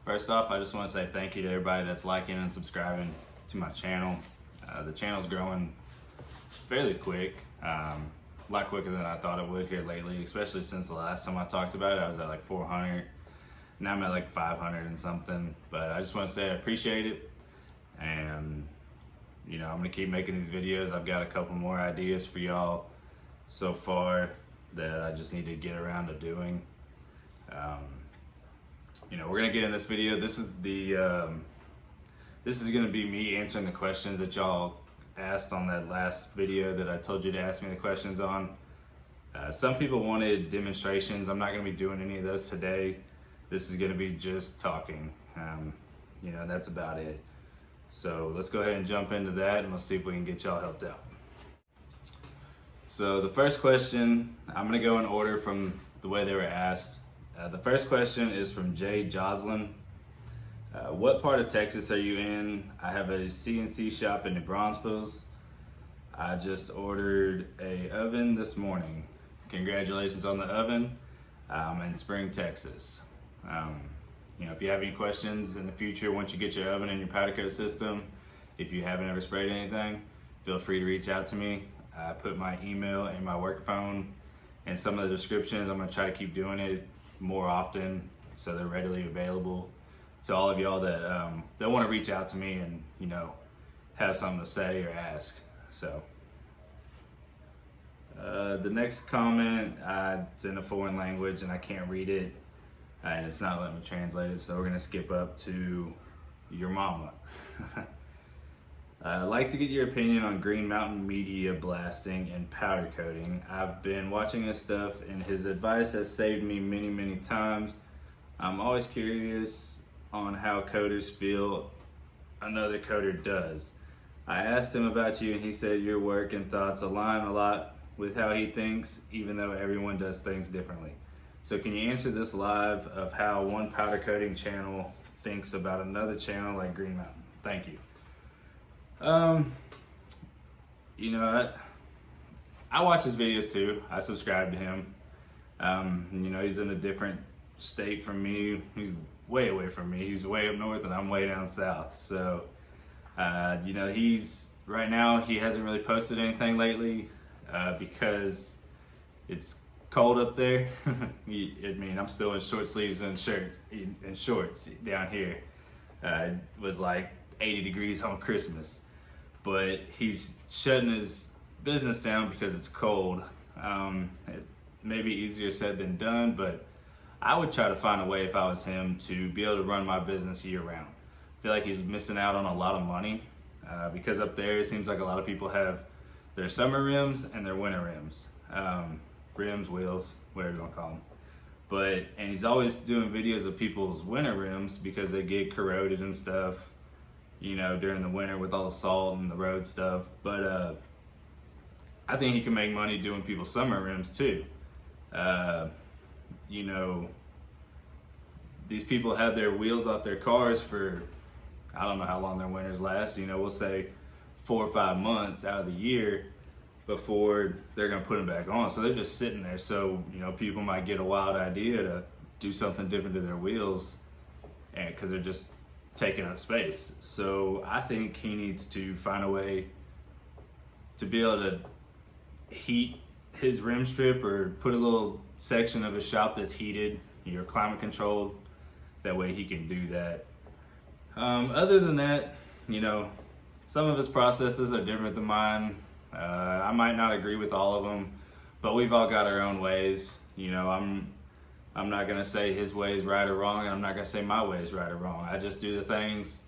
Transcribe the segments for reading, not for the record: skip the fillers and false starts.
First off, I just want to say thank you to everybody that's liking and subscribing to my channel. The channel's growing fairly quick, a lot quicker than I thought it would here lately, especially since the last time I talked about it. I was at like 400, now I'm at like 500 and something, but I just want to say I appreciate it, and I'm gonna keep making these videos. I've got a couple more ideas for y'all so far that I just need to get around to doing. We're gonna get in this video. This is gonna be me answering the questions that y'all asked on that last video that I told you to ask me the questions on. Some people wanted demonstrations. I'm not gonna be doing any of those today. This is gonna be just talking. That's about it. So let's go ahead and jump into that, and let's see if we can get y'all helped out. So the first question, I'm gonna go in order from the way they were asked. The first question is from Jay Joslin. What part of Texas are you in? I have a CNC shop in New Braunfels. I just ordered a oven this morning. Congratulations on the oven. In Spring, Texas. If you have any questions in the future, once you get your oven and your powder coat system, if you haven't ever sprayed anything, feel free to reach out to me. I put my email and my work phone in some of the descriptions. I'm gonna try to keep doing it more often so they're readily available to all of y'all that want to reach out to me and have something to say or ask. So the next comment, it's in a foreign language and I can't read it, and it's not letting me translate it, so we're gonna skip up to your mama. I'd like to get your opinion on Green Mountain media blasting and powder coating. I've been watching his stuff and his advice has saved me many times. I'm always curious on how coders feel another coder does. I asked him about you and he said your work and thoughts align a lot with how he thinks, even though everyone does things differently. So can you answer this live of how one powder coating channel thinks about another channel like Green Mountain? Thank you. I watch his videos too. I subscribe to him. He's in a different state from me. He's way away from me. He's way up north and I'm way down south. So, he's right now, he hasn't really posted anything lately, because it's cold up there. I'm still in short sleeves and shorts down here. It was like 80 degrees on Christmas, but he's shutting his business down because it's cold. It may be easier said than done, but I would try to find a way, if I was him, to be able to run my business year round. I feel like he's missing out on a lot of money, because up there it seems like a lot of people have their summer rims and their winter rims. Rims, wheels, whatever you want to call them. And he's always doing videos of people's winter rims because they get corroded and stuff, during the winter with all the salt and the road stuff. But I think he can make money doing people's summer rims too. These people have their wheels off their cars for, I don't know how long their winters last, we'll say 4 or 5 months out of the year before they're gonna put them back on. So they're just sitting there. So, people might get a wild idea to do something different to their wheels, and because they're just taking up space. So I think he needs to find a way to be able to heat his rim strip, or put a little section of his shop that's heated, climate controlled. That way he can do that. Other than that, some of his processes are different than mine. I might not agree with all of them, but we've all got our own ways. I'm not gonna say his way is right or wrong, and I'm not gonna say my way is right or wrong. I just do the things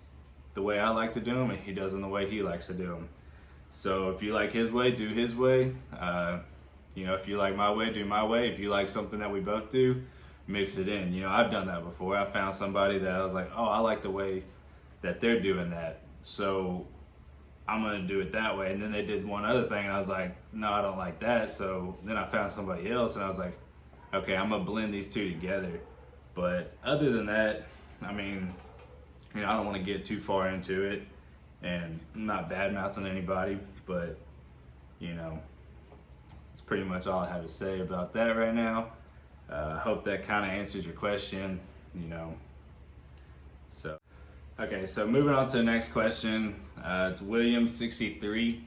the way I like to do them, and he does them the way he likes to do them. So if you like his way, do his way. If you like my way, do my way. If you like something that we both do, mix it in. I've done that before. I found somebody that I was like, oh, I like the way that they're doing that, so I'm gonna do it that way. And then they did one other thing and I was like, no, I don't like that. So then I found somebody else and I was like, okay, I'm gonna blend these two together. But other than that, I don't want to get too far into it, and I'm not bad mouthing anybody, but it's pretty much all I have to say about that right now. I hope that kind of answers your question. So, okay, so moving on to the next question. It's William63.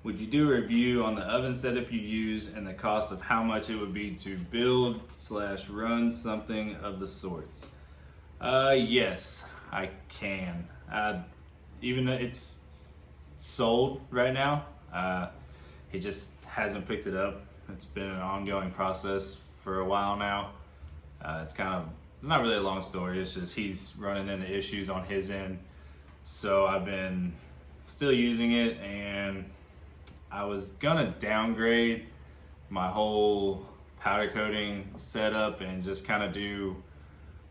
Would you do a review on the oven setup you use and the cost of how much it would be to build/run something of the sorts? Yes, I can. Even though it's sold right now, he just hasn't picked it up. It's been an ongoing process for a while now. It's kind of not really a long story. It's just he's running into issues on his end. So I've been still using it, and I was gonna downgrade my whole powder coating setup and just kind of do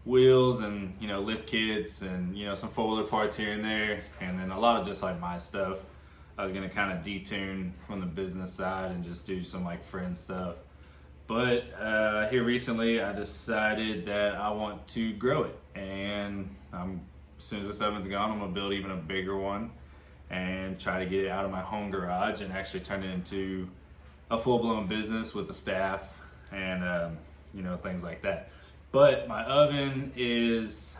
wheels and lift kits and some four-wheeler parts here and there, and then a lot of just like my stuff. I was gonna kind of detune from the business side and just do some like friend stuff. But here recently, I decided that I want to grow it, and as soon as this oven's gone, I'm gonna build even a bigger one and try to get it out of my home garage and actually turn it into a full-blown business with the staff and things like that. But my oven these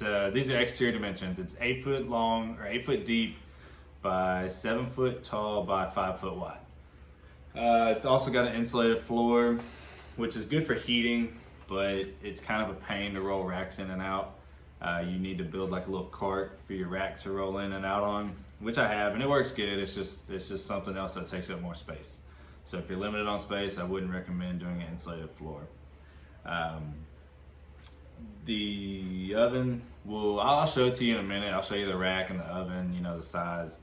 are exterior dimensions. It's 8 foot long or 8 foot deep by 7 foot tall by 5 foot wide. It's also got an insulated floor, which is good for heating, but it's kind of a pain to roll racks in and out. You need to build like a little cart for your rack to roll in and out on, which I have, and it works good. It's just something else that takes up more space. So if you're limited on space, I wouldn't recommend doing an insulated floor. The oven, I'll show it to you in a minute. I'll show you the rack and the oven, the size.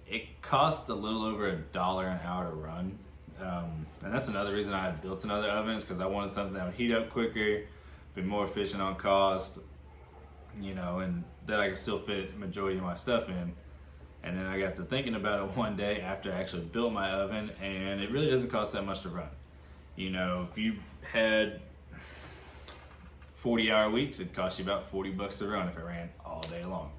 It costs a little over $1 an hour to run. And that's another reason I had built another oven, is because I wanted something that would heat up quicker, be more efficient on cost, and that I could still fit the majority of my stuff in. And then I got to thinking about it one day after I actually built my oven, and it really doesn't cost that much to run. If you had 40-hour weeks, it'd cost you about $40 to run if it ran all day long.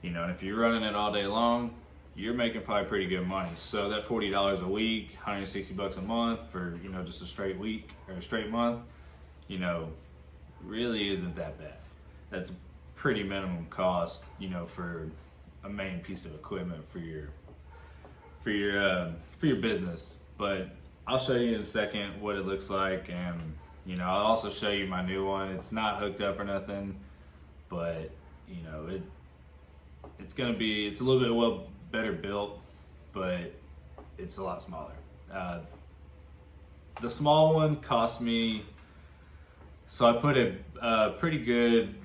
And if you're running it all day long, you're making probably pretty good money. So that $40 a week, $160 a month for just a straight week or a straight month, really isn't that bad. That's pretty minimum cost, for a main piece of equipment for your business. But I'll show you in a second what it looks like, and I'll also show you my new one. It's not hooked up or nothing, but it's a little bit better built, but it's a lot smaller. The small one cost me, so I put a pretty good,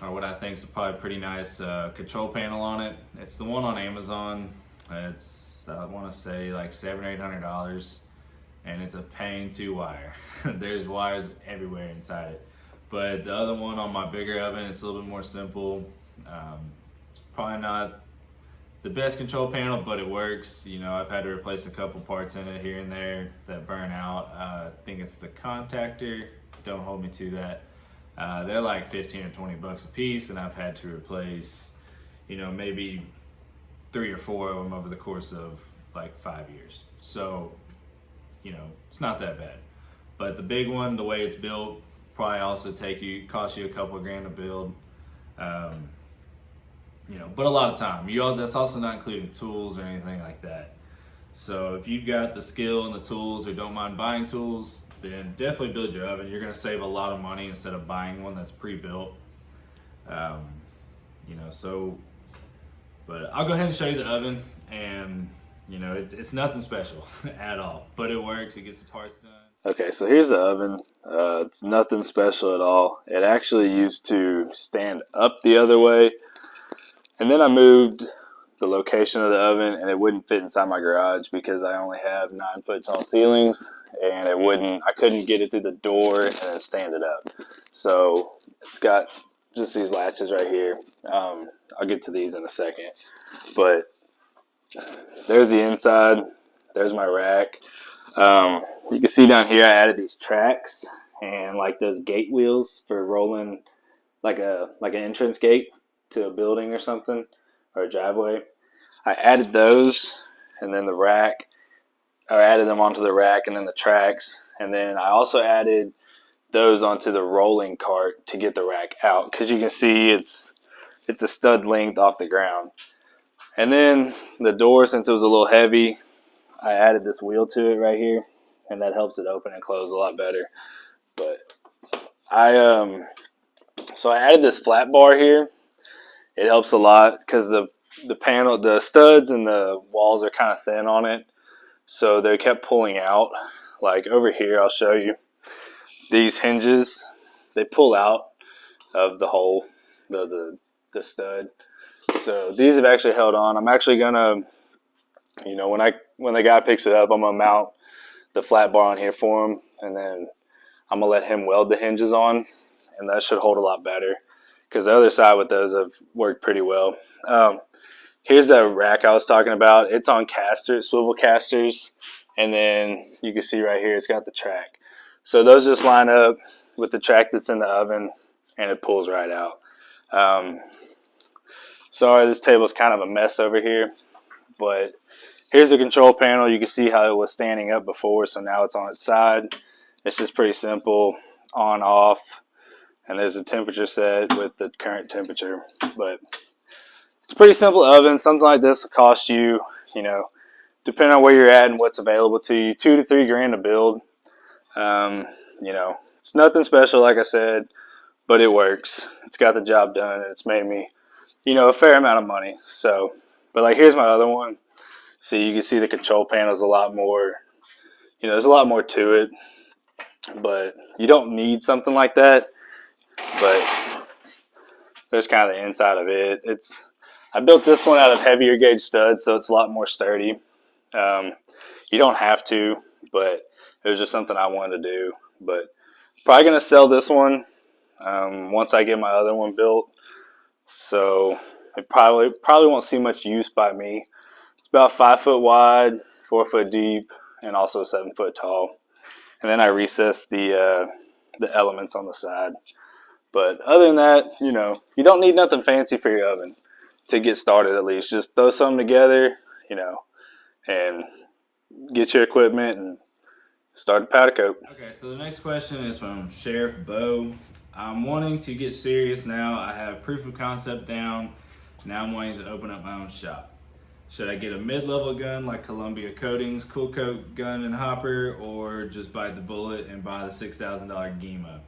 or what I think is probably pretty nice control panel on it. It's the one on Amazon. It's, I want to say like $700 or $800, and it's a pain to wire. There's wires everywhere inside it. But the other one on my bigger oven, it's a little bit more simple. It's probably not the best control panel, but it works. I've had to replace a couple parts in it here and there that burn out. I think it's the contactor. Don't hold me to that. They're like 15 or 20 bucks a piece, and I've had to replace, maybe 3 or 4 of them over the course of like 5 years. So, it's not that bad. But the big one, the way it's built, probably also cost you a couple of grand to build. But a lot of time. That's also not including tools or anything like that. So if you've got the skill and the tools, or don't mind buying tools, then definitely build your oven. You're gonna save a lot of money instead of buying one that's pre-built. But I'll go ahead and show you the oven, and it's nothing special at all, but it works. It gets the parts done. Okay, so here's the oven. It's nothing special at all. It actually used to stand up the other way, and then I moved the location of the oven, and it wouldn't fit inside my garage because I only have 9 foot tall ceilings, and I couldn't get it through the door and then stand it up. So it's got just these latches right here. I'll get to these in a second, but there's the inside. There's my rack. You can see down here I added these tracks and like those gate wheels for rolling, like an entrance gate to a building or something, or a driveway. I added those, and then I added them onto the rack, and then the tracks, and then I also added those onto the rolling cart to get the rack out, because you can see it's a stud length off the ground. And then the door, since it was a little heavy, I added this wheel to it right here, and that helps it open and close a lot better. But so I added this flat bar here. It helps a lot because the studs and the walls are kind of thin on it, so they kept pulling out. Like over here, I'll show you. These hinges, they pull out of the hole, the stud. So these have actually held on. I'm actually gonna, when the guy picks it up, I'm gonna mount the flat bar on here for him, and then I'm gonna let him weld the hinges on, and that should hold a lot better. Because the other side with those have worked pretty well. Here's that rack I was talking about. It's on swivel casters, and then you can see right here it's got the track. So those just line up with the track that's in the oven, and it pulls right out. Sorry, this table's kind of a mess over here, but here's the control panel. You can see how it was standing up before, so now it's on its side. It's just pretty simple, on, off, and there's a temperature set with the current temperature. But it's a pretty simple oven. Something like this will cost you, depending on where you're at and what's available to you, $2,000 to $3,000 to build. It's nothing special, like I said, but it works. It's got the job done, and it's made me, a fair amount of money. So, but like here's my other one. So you can see the control panel is a lot more, there's a lot more to it, but you don't need something like that. But there's kind of the inside of it. I built this one out of heavier gauge studs, so it's a lot more sturdy. You don't have to, but it was just something I wanted to do. But probably going to sell this one once I get my other one built. So it probably won't see much use by me. It's about 5 foot wide, 4 foot deep, and also 7 foot tall. And then I recessed the elements on the side. But other than that, you don't need nothing fancy for your oven to get started. At least just throw something together, and get your equipment and start the powder coat. Okay, so the next question is from Sheriff Bo. I'm wanting to get serious now. I have proof of concept down. Now I'm wanting to open up my own shop. Should I get a mid-level gun like Columbia Coatings, Cool Coat gun and hopper, or just bite the bullet and buy the $6,000 Gema?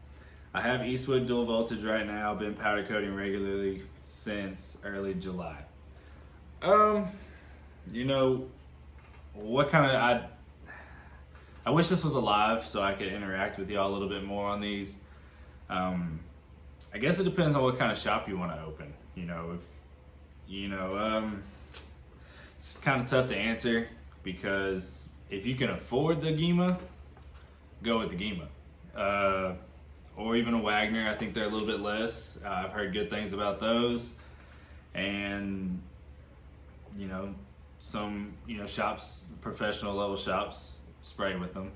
I have Eastwood dual voltage right now. Been powder coating regularly since early July. What kind of I wish this was alive so I could interact with y'all a little bit more on these. I guess it depends on what kind of shop you want to open. It's kind of tough to answer because if you can afford the Gema, go with the Gema. Or even a Wagner. I think they're a little bit less. I've heard good things about those. And, some, shops, professional level shops, spray with them.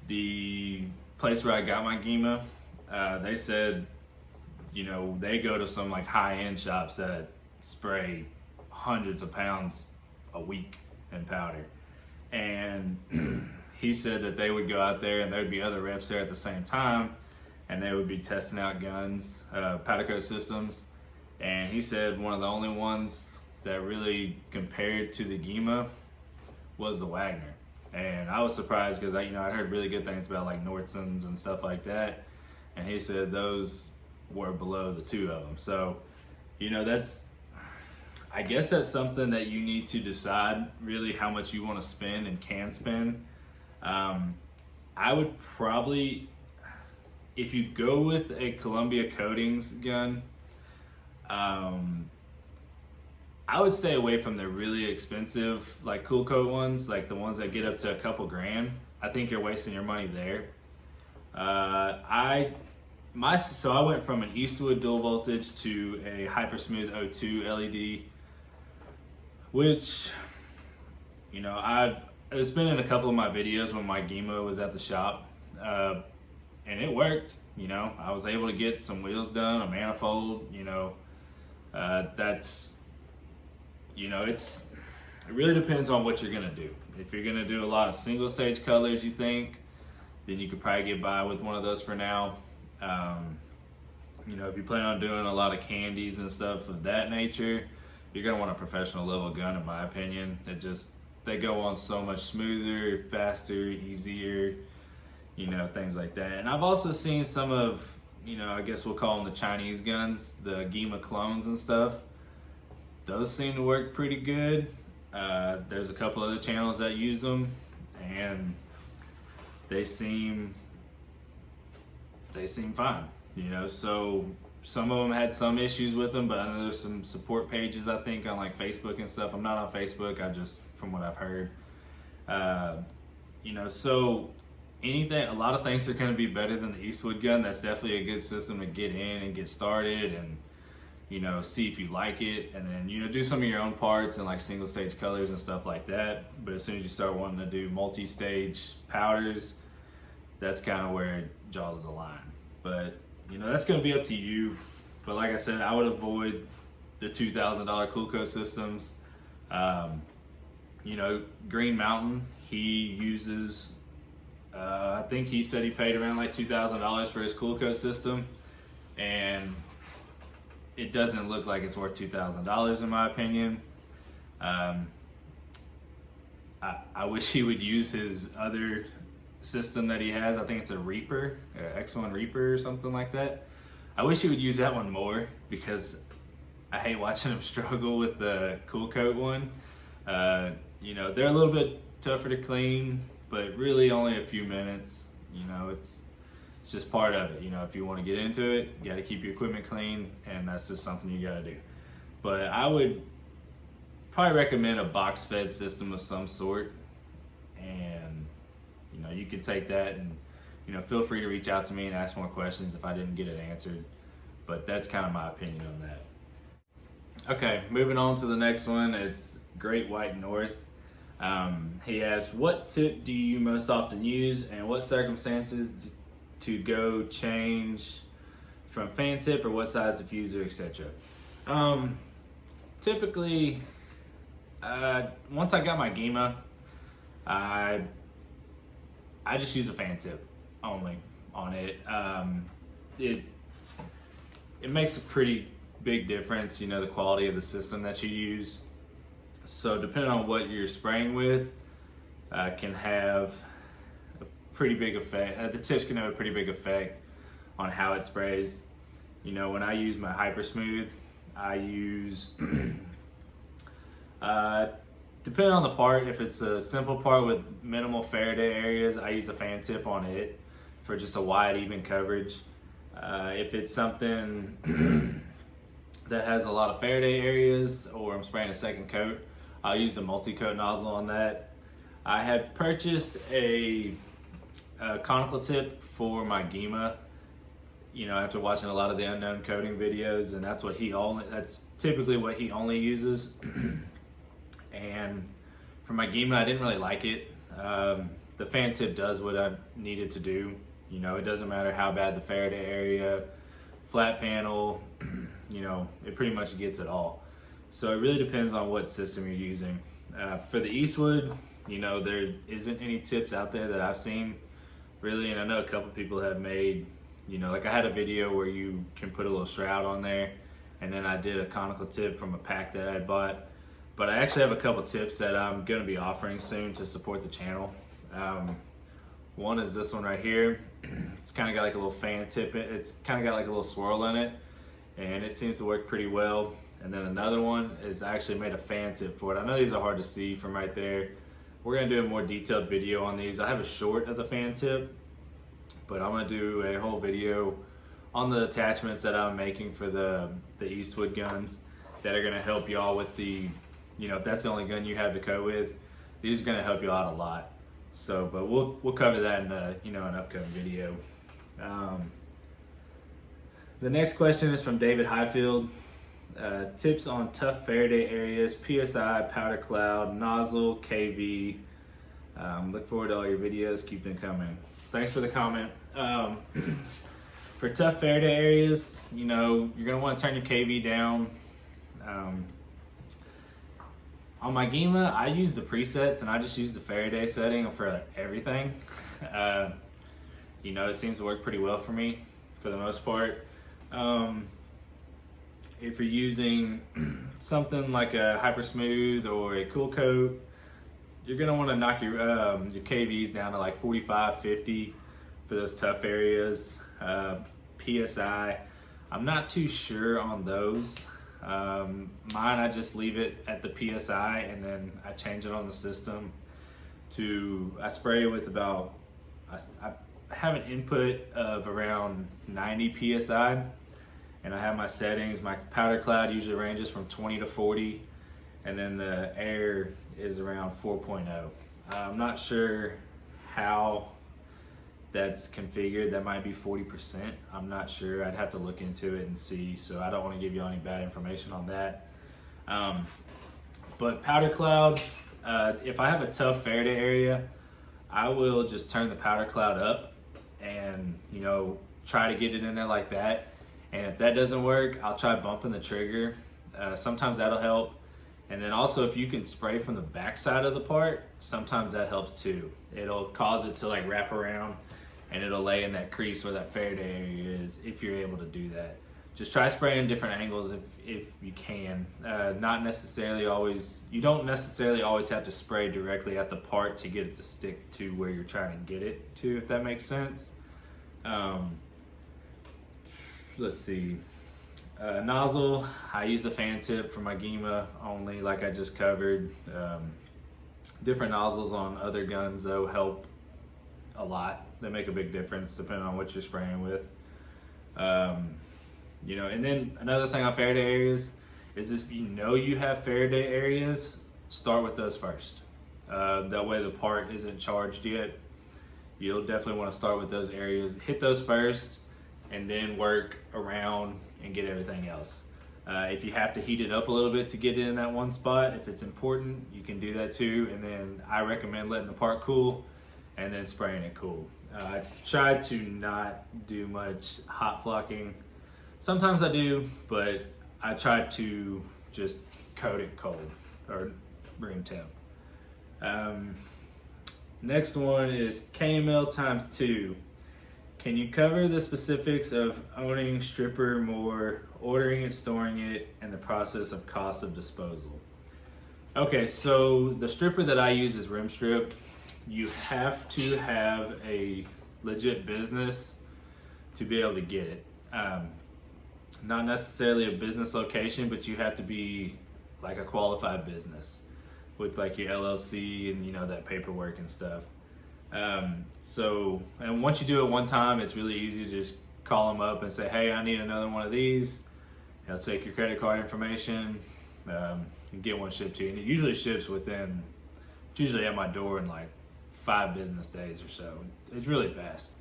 The place where I got my Gema, they said, they go to some like high-end shops that spray hundreds of pounds a week in powder. And he said that they would go out there and there would be other reps there at the same time, and they would be testing out guns, powder coat systems. And he said one of the only ones that really compared to the Gema was the Wagner. And I was surprised because I'd heard really good things about like Nordson's and stuff like that. And he said those were below the two of them. So, I guess that's something that you need to decide really how much you want to spend and can spend. I would probably, if you go with a Columbia Coatings gun, I would stay away from the really expensive like Cool Coat ones, like the ones that get up to a couple grand. I think you're wasting your money there. So I went from an Eastwood dual voltage to a Hyper Smooth O2 LED, which, it's been in a couple of my videos when my Gema was at the shop, and it worked. I was able to get some wheels done, a manifold. It really depends on what you're gonna do. If you're gonna do a lot of single stage colors, you think then you could probably get by with one of those for now. You know, if you plan on doing a lot of candies and stuff of that nature, you're gonna want a professional level gun, in my opinion. They go on so much smoother, faster, easier, you know, things like that. And I've also seen some of, you know, I guess we'll call them the Chinese guns, the Gema clones and stuff. Those seem to work pretty good. There's a couple other channels that use them, and they seem fine, you know. So some of them had some issues with them, but I know there's some support pages, I think, on like Facebook and stuff. I'm not on Facebook, I just, from what I've heard, you know, so a lot of things are going to be better than the Eastwood gun. That's definitely a good system to get in and get started and, you know, see if you like it, and then, you know, do some of your own parts and like single stage colors and stuff like that. But as soon as you start wanting to do multi-stage powders, that's kind of where it draws the line. But, you know, that's going to be up to you. But like I said, I would avoid the $2,000 Cool Coat systems. You know, Green Mountain, he uses, I think he said he paid around like $2,000 for his Cool Coat system, and it doesn't look like it's worth $2,000 in my opinion. I wish he would use his other system that he has. I think it's a Reaper, X1 Reaper or something like that. I wish he would use that one more, because I hate watching him struggle with the Cool Coat one. You know, they're a little bit tougher to clean, but really only a few minutes. You know, it's just part of it. You know, if you want to get into it, you got to keep your equipment clean, and that's just something you got to do. But I would probably recommend a box fed system of some sort, and, you know, you can take that and, you know, feel free to reach out to me and ask more questions if I didn't get it answered. But that's kind of my opinion on that. Okay, moving on to the next one. It's Great White North. He asks, what tip do you most often use, and what circumstances to go change from fan tip, or what size diffuser, etc.? Typically, once I got my Gema, I just use a fan tip only on it. It makes a pretty big difference, you know, the quality of the system that you use. So depending on what you're spraying with, can have a pretty big effect. The tips can have a pretty big effect on how it sprays. You know, when I use my Hyper Smooth, I use, depending on the part, if it's a simple part with minimal Faraday areas, I use a fan tip on it for just a wide, even coverage. If it's something that has a lot of Faraday areas, or I'm spraying a second coat, I'll use the multi-coat nozzle on that. I had purchased a conical tip for my Gema, you know, after watching a lot of the unknown coating videos, and that's typically what he only uses. And for my Gema, I didn't really like it. The fan tip does what I needed to do. You know, it doesn't matter how bad the Faraday area, flat panel, you know, it pretty much gets it all. So it really depends on what system you're using. For the Eastwood, you know, there isn't any tips out there that I've seen really, and I know a couple people have made, you know, like I had a video where you can put a little shroud on there, and then I did a conical tip from a pack that I had bought. But I actually have a couple tips that I'm going to be offering soon to support the channel. One is this one right here. It's kind of got like a little fan tip. It's kind of got like a little swirl in it, and it seems to work pretty well. And then another one is I actually made a fan tip for it. I know these are hard to see from right there. We're gonna do a more detailed video on these. I have a short of the fan tip, but I'm gonna do a whole video on the attachments that I'm making for the Eastwood guns that are gonna help y'all with the, you know, if that's the only gun you have to coat with, these are gonna help you out a lot. So, but we'll cover that in you know, an upcoming video. The next question is from David Highfield. Tips on tough Faraday areas, PSI, powder cloud, nozzle, KV. Look forward to all your videos. Keep them coming. Thanks for the comment. For tough Faraday areas, you know, you're gonna want to turn your KV down. On my Gema, I use the presets, and I just use the Faraday setting for everything. you know, it seems to work pretty well for me for the most part. If you're using something like a Hyper Smooth or a Cool Coat, you're gonna want to knock your KVs down to like 45, 50 for those tough areas. PSI, I'm not too sure on those. Mine, I just leave it at the PSI and then I change it on the system I spray with about, I have an input of around 90 PSI, and I have my settings. My powder cloud usually ranges from 20 to 40, and then the air is around 4.0. I'm not sure how that's configured. That might be 40%. I'm not sure. I'd have to look into it and see, so I don't want to give you any bad information on that. But powder cloud, if I have a tough Faraday area, I will just turn the powder cloud up and, you know, try to get it in there like that. And if that doesn't work, I'll try bumping the trigger. Sometimes that'll help. And then also, if you can spray from the back side of the part, sometimes that helps too. It'll cause it to like wrap around and it'll lay in that crease where that Faraday area is, if you're able to do that. Just try spraying different angles if you can. Not necessarily always, you don't necessarily always have to spray directly at the part to get it to stick to where you're trying to get it to, if that makes sense. Let's see. Nozzle, I use the fan tip for my Gema only, like I just covered. Different nozzles on other guns though help a lot. They make a big difference depending on what you're spraying with. You know, and then another thing on Faraday areas is if you know you have Faraday areas, start with those first. That way the part isn't charged yet. You'll definitely want to start with those areas. Hit those first and then work around and get everything else. If you have to heat it up a little bit to get it in that one spot, if it's important, you can do that too. And then I recommend letting the part cool and then spraying it cool. I try to not do much hot flocking. Sometimes I do, but I try to just coat it cold or room temp. Next one is KML ×2. Can you cover the specifics of owning stripper more, ordering it, storing it, and the process of cost of disposal? Okay, so the stripper that I use is rim strip. You have to have a legit business to be able to get it. Not necessarily a business location, but you have to be like a qualified business with like your LLC and, you know, that paperwork and stuff. And once you do it one time, it's really easy to just call them up and say, hey, I need another one of these. They'll take your credit card information and get one shipped to you. And it usually ships within, it's usually at my door in like 5 business days or so. It's really fast.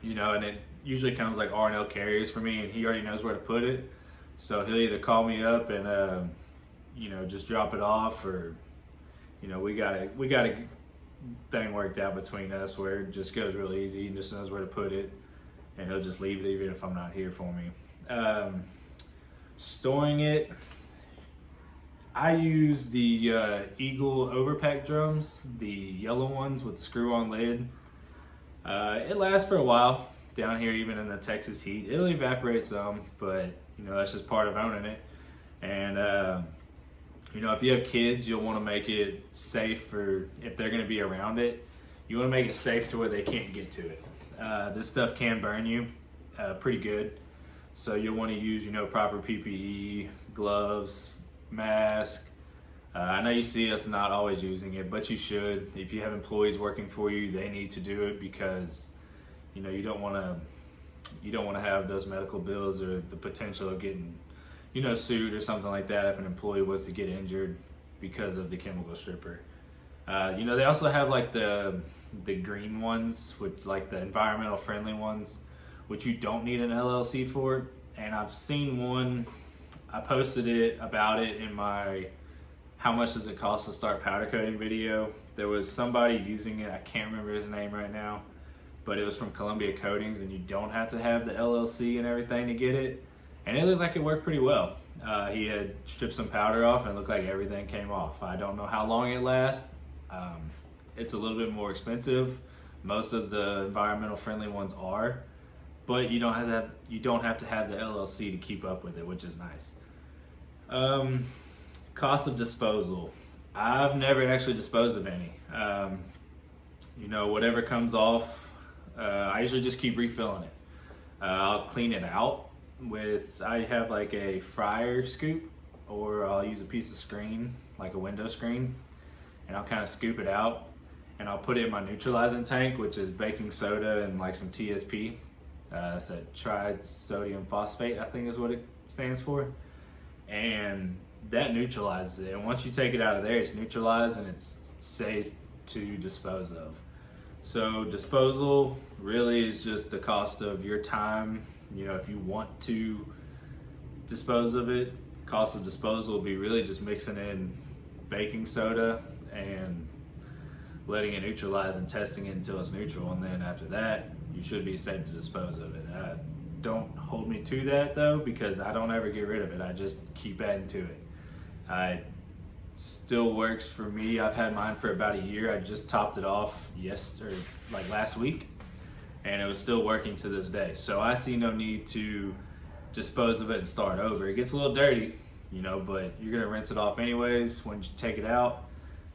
You know, and it usually comes like R&L carriers for me, and he already knows where to put it. So he'll either call me up and, you know, just drop it off, or, you know, we got a thing worked out between us where it just goes real easy. He just knows where to put it, and he'll just leave it even if I'm not here for me. Storing it, I use the Eagle overpack drums, the yellow ones with the screw-on lid. It lasts for a while down here, even in the Texas heat. It'll evaporate some, but you know, that's just part of owning it. And you know, if you have kids, you'll want to make it safe for if they're going to be around it. You want to make it safe to where they can't get to it. This stuff can burn you pretty good, so you'll want to use, you know, proper PPE, gloves, mask. I know you see us not always using it, but you should. If you have employees working for you, they need to do it, because you know, you don't want to have those medical bills or the potential of getting, you know, sued or something like that if an employee was to get injured because of the chemical stripper. You know, they also have like the green ones, which like the environmental friendly ones, which you don't need an LLC for. And I've seen one, I posted about it in my how much does it cost to start powder coating video. There was somebody using it, I can't remember his name right now, but it was from Columbia Coatings, and you don't have to have the LLC and everything to get it. And it looked like it worked pretty well. He had stripped some powder off and it looked like everything came off. I don't know how long it lasts. It's a little bit more expensive, Most of the environmental friendly ones are, but you don't have to have the LLC to keep up with it, which is nice. Cost of disposal. I've never actually disposed of any. Whatever comes off, I usually just keep refilling it. I'll clean it out I have like a fryer scoop, or I'll use a piece of screen, like a window screen, and I'll kind of scoop it out, and I'll put it in my neutralizing tank, which is baking soda and like some TSP. It's a tried sodium phosphate, I think is what it stands for. And that neutralizes it. And once you take it out of there, it's neutralized and it's safe to dispose of. So disposal really is just the cost of your time. If you want to dispose of it, cost of disposal will be really just mixing in baking soda and letting it neutralize and testing it until it's neutral. And then after that, you should be safe to dispose of it. Don't hold me to that though, because I don't ever get rid of it. I just keep adding to it. It still works for me. I've had mine for about a year. I just topped it off last week, and it was still working to this day. So I see no need to dispose of it and start over. It gets a little dirty, but you're gonna rinse it off anyways when you take it out.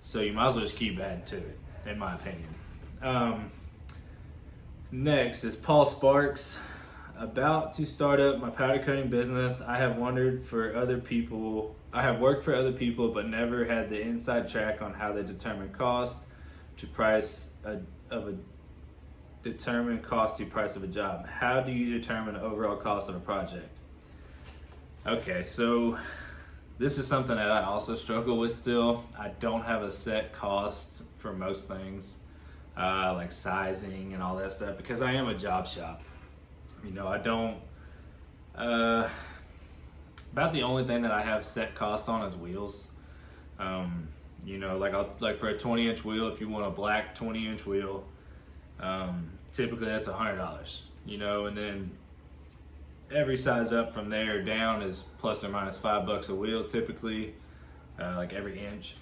So you might as well just keep adding to it, in my opinion. Next is Paul Sparks. About to start up my powder coating business. I have worked for other people, but never had the inside track on how they determine cost to price of a job. How do you determine the overall cost of a project? Okay, so this is something that I also struggle with still. I don't have a set cost for most things, like sizing and all that stuff, because I am a job shop. I don't, about the only thing that I have set cost on is wheels. Like for a 20-inch wheel, if you want a black 20-inch wheel, typically that's $100, and then every size up from there down is plus or minus $5 a wheel typically, like every inch.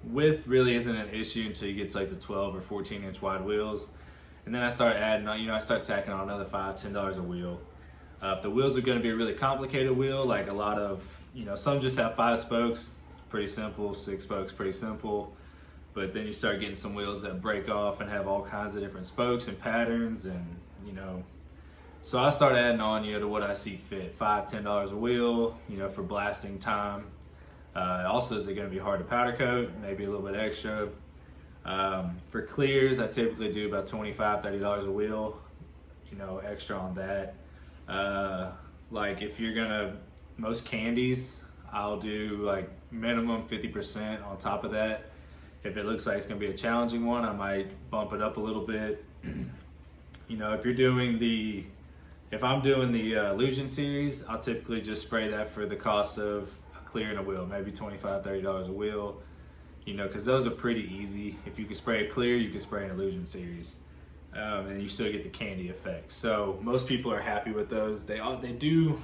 Width really isn't an issue until you get to like the 12 or 14-inch wide wheels. And then I start adding on, I start tacking on another $5, $10 a wheel. If the wheels are going to be a really complicated wheel, like a lot of, some just have 5 spokes, pretty simple, 6 spokes, pretty simple. But then you start getting some wheels that break off and have all kinds of different spokes and patterns, and, so I start adding on, to what I see fit. $5, $10 a wheel, for blasting time. Also, is it going to be hard to powder coat? Maybe a little bit extra. For clears, I typically do about $25, $30 a wheel, extra on that. Like if you're most candies, I'll do like minimum 50% on top of that. If it looks like it's gonna be a challenging one, I might bump it up a little bit. If I'm doing the Illusion series, I'll typically just spray that for the cost of a clear and a wheel, maybe $25, $30 a wheel. Because those are pretty easy. If you can spray a clear, you can spray an Illusion series, and you still get the candy effect. So most people are happy with those. They do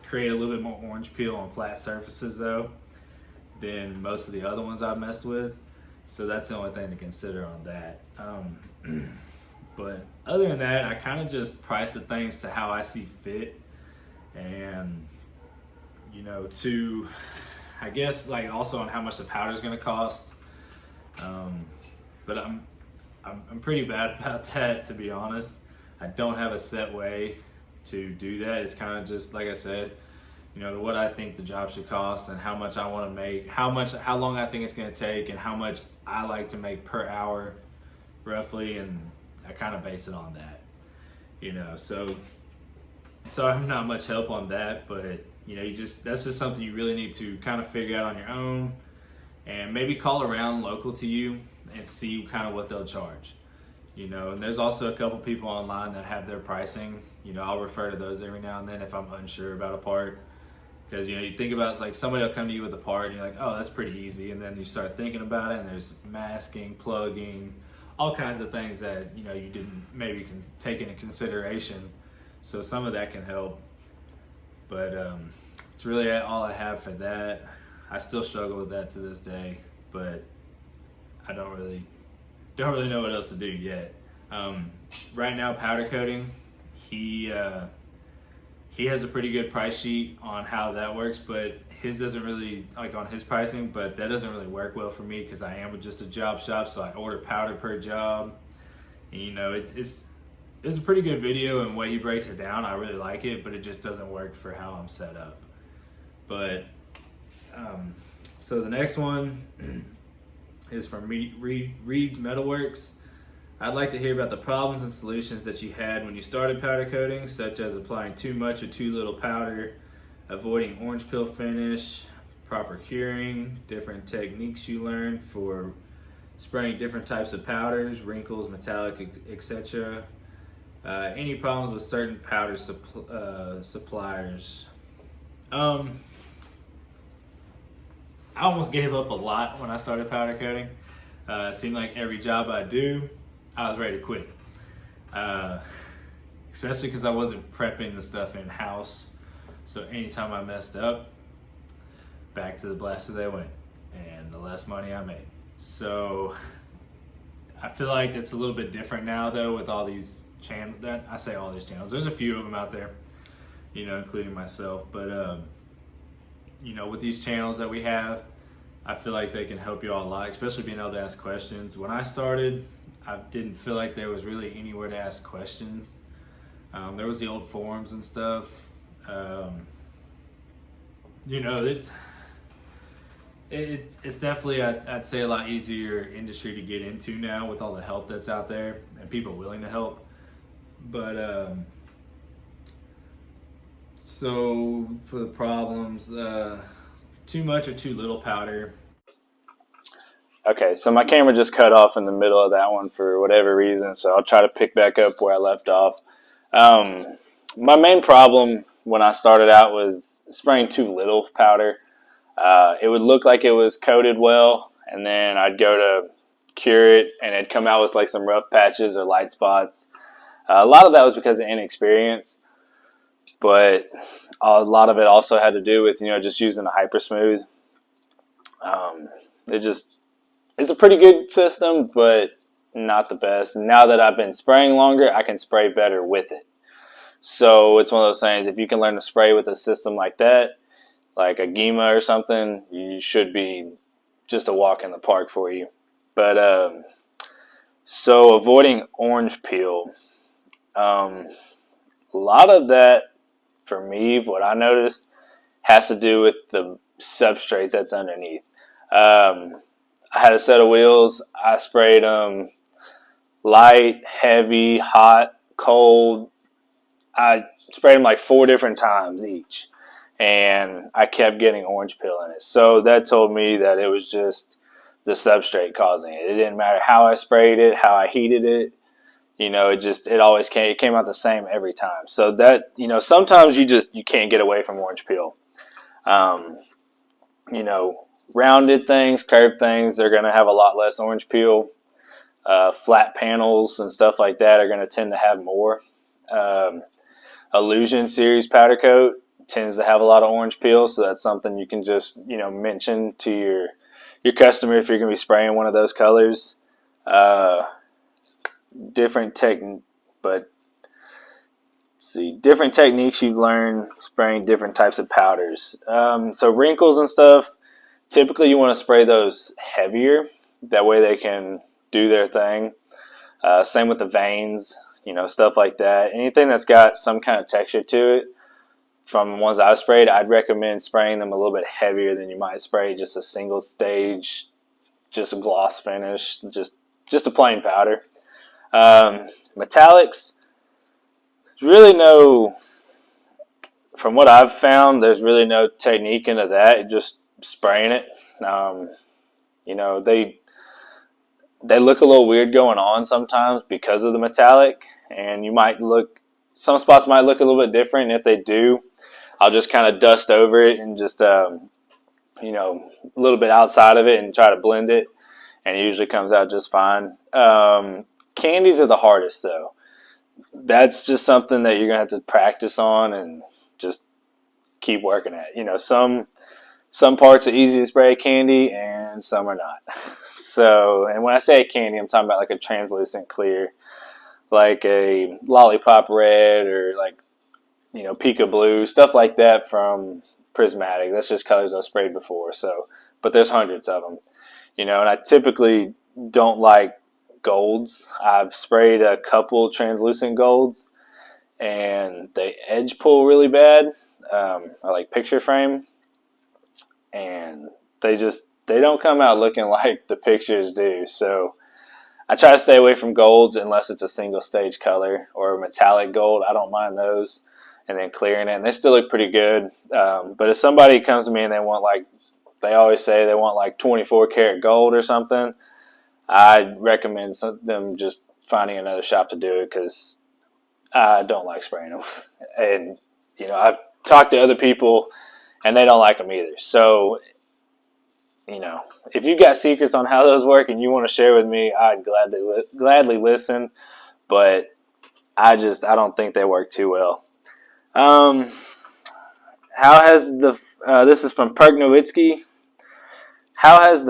create a little bit more orange peel on flat surfaces though than most of the other ones I've messed with. So that's the only thing to consider on that. But other than that, I kind of just price the things to how I see fit, and I guess like also on how much the powder is going to cost. But I'm pretty bad about that, to be honest. I don't have a set way to do that. It's kind of just like I said, what I think the job should cost and how much I want to make, how long I think it's going to take, and how much I like to make per hour roughly, and I kind of base it on that. So I'm not much help on that, but that's just something you really need to kind of figure out on your own, and maybe call around local to you and see kind of what they'll charge. And there's also a couple people online that have their pricing. I'll refer to those every now and then if I'm unsure about a part, because you think about it's like somebody will come to you with a part and you're like, oh, that's pretty easy, and then you start thinking about it and there's masking, plugging, all kinds of things that you didn't maybe can take into consideration. So some of that can help. But it's really all I have for that. I still struggle with that to this day, but I don't don't really know what else to do yet. Right now, powder coating, he has a pretty good price sheet on how that works, but his doesn't really, like on his pricing, but that doesn't really work well for me because I am just a job shop, so I order powder per job. And, you know, it's a pretty good video, and the way he breaks it down, I really like it, but it just doesn't work for how I'm set up. But so the next one is from Reed's Metalworks. I'd like to hear about the problems and solutions that you had when you started powder coating, such as applying too much or too little powder, avoiding orange peel finish, proper curing, different techniques you learned for spraying different types of powders, wrinkles, metallic, etc. Any problems with certain powder suppliers? I almost gave up a lot when I started powder coating. It seemed like every job I do, I was ready to quit. Especially because I wasn't prepping the stuff in-house. So anytime I messed up, back to the blaster they went, and the less money I made. So I feel like it's a little bit different now though with all these channels. I say all these channels. There's a few of them out there, you know, including myself. But you know, with these channels that we have, I feel like they can help you all a lot, especially being able to ask questions. When I started, I didn't feel like there was really anywhere to ask questions. There was the old forums and stuff. You know, it's definitely, I'd say, a lot easier industry to get into now with all the help that's out there and people willing to help. But so for the problems, too much or too little powder. Okay, so my camera just cut off in the middle of that one for whatever reason, so I'll try to pick back up where I left off. My main problem when I started out was spraying too little powder. It would look like it was coated well, and then I'd go to cure it, and it'd come out with like some rough patches or light spots. A lot of that was because of inexperience, but a lot of it also had to do with, you know, just using a hyper smooth. It's a pretty good system, but not the best. And now that I've been spraying longer, I can spray better with it. So it's one of those things, if you can learn to spray with a system like that, like a Gema or something, you should be just a walk in the park for you. But so avoiding orange peel. A lot of that, for me, what I noticed, has to do with the substrate that's underneath. I had a set of wheels. I sprayed them light, heavy, hot, cold. I sprayed them like 4 different times each, and I kept getting orange peel in it. So that told me that it was just the substrate causing it. It didn't matter how I sprayed it, how I heated it. You know, it always came out the same every time. So that, you know, sometimes you can't get away from orange peel. You know, rounded things, curved things, they're going to have a lot less orange peel. Flat panels and stuff like that are going to tend to have more. Illusion series powder coat tends to have a lot of orange peel, so that's something you can just, you know, mention to your customer if you're going to be spraying one of those colors. Different techniques you learn spraying different types of powders. So wrinkles and stuff, typically you want to spray those heavier. That way they can do their thing. Same with the veins, you know, stuff like that. Anything that's got some kind of texture to it, from the ones I've sprayed, I'd recommend spraying them a little bit heavier than you might spray just a single stage, just a gloss finish, just a plain powder. Metallics, really no, from what I've found, there's really no technique into that. Just spraying it. You know, they look a little weird going on sometimes because of the metallic, and some spots might look a little bit different. And if they do, I'll just kind of dust over it and just, you know, a little bit outside of it and try to blend it, and it usually comes out just fine. Candies are the hardest though. That's just something that you're gonna have to practice on and just keep working at. You know, some some parts are easy to spray candy and some are not. So, and when I say candy, I'm talking about like a translucent clear, like a lollipop red or like, you know, Pika blue, stuff like that from Prismatic. That's just colors I've sprayed before. So, but there's hundreds of them, you know, and I typically don't like golds. I've sprayed a couple translucent golds and they edge pull really bad. I like picture frame, and they don't come out looking like the pictures do. So I try to stay away from golds unless it's a single stage color or a metallic gold. I don't mind those. And then clearing it, and they still look pretty good. But if somebody comes to me and they want, like, they always say they want like 24 karat gold or something, I'd recommend them just finding another shop to do it, because I don't like spraying them. And, you know, I've talked to other people and they don't like them either. So, you know, if you've got secrets on how those work and you want to share with me, I'd gladly listen. But I don't think they work too well. How has this is from Perk Nowitzki. How has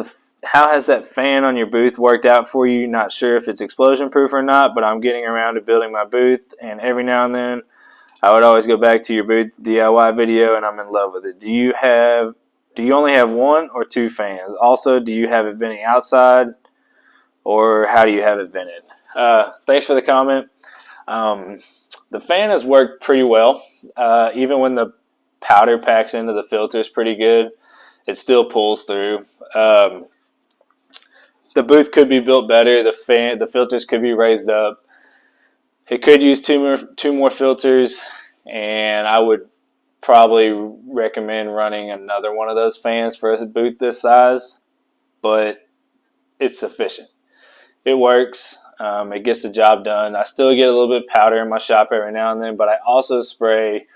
that fan on your booth worked out for you? Not sure if it's explosion proof or not, but I'm getting around to building my booth, and every now and then I would always go back to your booth DIY video, and I'm in love with it. Do you only have one or two fans? Also, do you have it venting outside, or how do you have it vented? Thanks for the comment. The fan has worked pretty well. Even when the powder packs into the filters pretty good, it still pulls through. The booth could be built better. The filters could be raised up. It could use two more filters, and I would probably recommend running another one of those fans for a booth this size, but it's sufficient. It works. It gets the job done. I still get a little bit of powder in my shop every now and then, but I also spray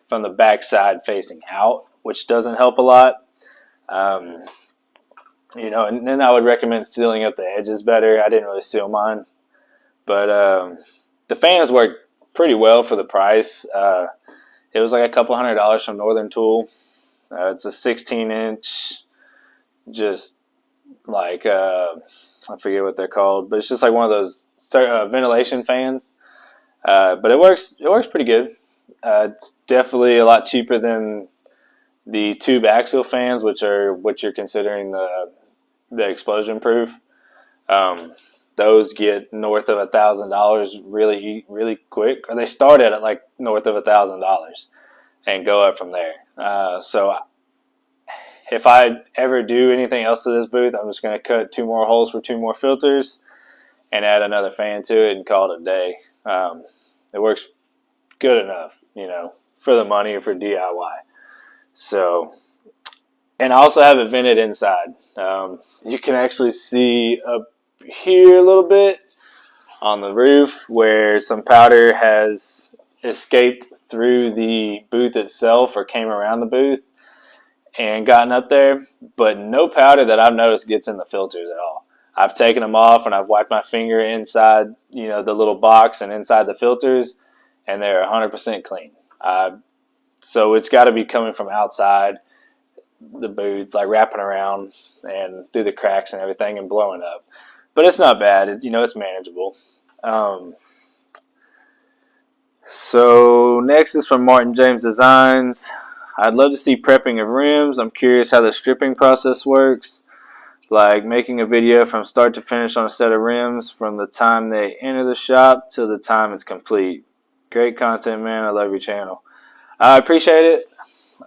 from the back side facing out, which doesn't help a lot. You know, and then I would recommend sealing up the edges better. I didn't really seal mine, but the fan has worked pretty well for the price. It was like a couple $100 from Northern Tool. It's a 16-inch, just like I forget what they're called, but it's just like one of those ventilation fans. But it works pretty good. It's definitely a lot cheaper than the tube axial fans, which are what you're considering the explosion proof. Those get north of $1,000 really quick, or they start at like north of $1,000 and go up from there. So if I ever do anything else to this booth, I'm just going to cut 2 more holes for 2 more filters and add another fan to it and call it a day. It works good enough, you know, for the money or for DIY. So, and I also have it vented inside. You can actually see up here a little bit on the roof where some powder has escaped through the booth itself or came around the booth and gotten up there, but no powder that I've noticed gets in the filters at all. I've taken them off and I've wiped my finger inside, you know, the little box and inside the filters, and they're 100% clean. So it's got to be coming from outside the booth, like wrapping around and through the cracks and everything and blowing up. But it's not bad. You know, it's manageable. So next is from Martin James Designs. I'd love to see prepping of rims. I'm curious how the stripping process works, like making a video from start to finish on a set of rims from the time they enter the shop till the time it's complete. Great content, man. I love your channel. I appreciate it.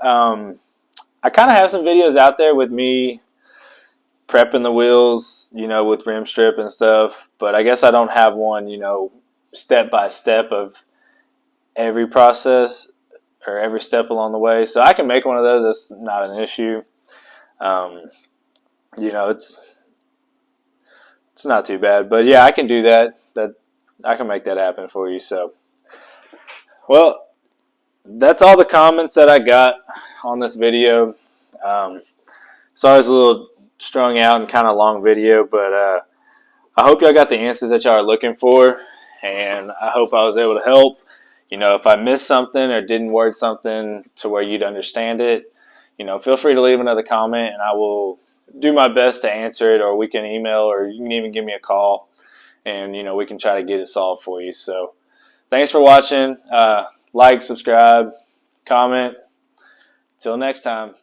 I kind of have some videos out there with me prepping the wheels, you know, with rim strip and stuff, but I guess I don't have one, you know, step by step of every process or every step along the way. So I can make one of those. That's not an issue. You know, it's not too bad, but yeah, I can do that. I can make that happen for you. So, well, that's all the comments that I got on this video. Sorry it's a little strung out and kind of long video, but I hope y'all got the answers that y'all are looking for, and I hope I was able to help. You know, if I missed something or didn't word something to where you'd understand it, feel free to leave another comment, and I will do my best to answer it, or we can email, or you can even give me a call, and we can try to get it solved for you. So thanks for watching. Like, subscribe, comment. Till next time.